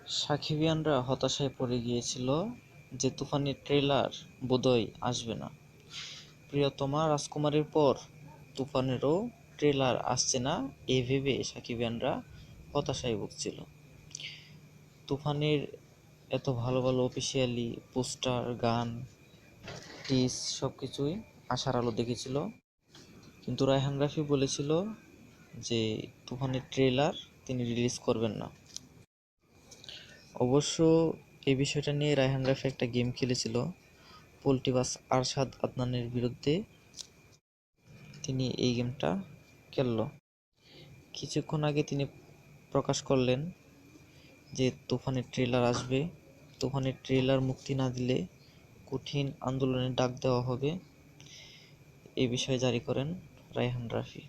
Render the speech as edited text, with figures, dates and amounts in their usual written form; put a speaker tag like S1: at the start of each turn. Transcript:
S1: সাকিবিয়ানরা হতাশায় পড়ে গিয়েছিল যে তুফানের ট্রেলার বোধহয় আসবে না। প্রিয়তমা রাজকুমারীর পর তুফানেরও ট্রেলার আসছে না এই ভেবে সাকিবিয়ানরা হতাশায় ভুগছিল। তুফানের এত ভালো ভালো অফিসিয়ালি পোস্টার, গান, টিজ সবকিছুই আশার আলো দেখেছিল, কিন্তু রায়হান রাফি বলেছিল যে তুফানের ট্রেলার তিনি রিলিজ করবেন না। অবশ্য এই বিষয়টা নিয়ে রায়হান রাফি একটা গেম খেলেছিল পোল্টিবাস আরশাদ আদনানের বিরুদ্ধে। তিনি এই গেমটা খেলল। কিছুক্ষণ আগে তিনি প্রকাশ করলেন যে তুফানের ট্রেলার আসবে, তুফানের ট্রেলার মুক্তি না দিলে কঠিন আন্দোলনের ডাক দেওয়া হবে। এই বিষয়ে জারি করেন রায়হান রাফি।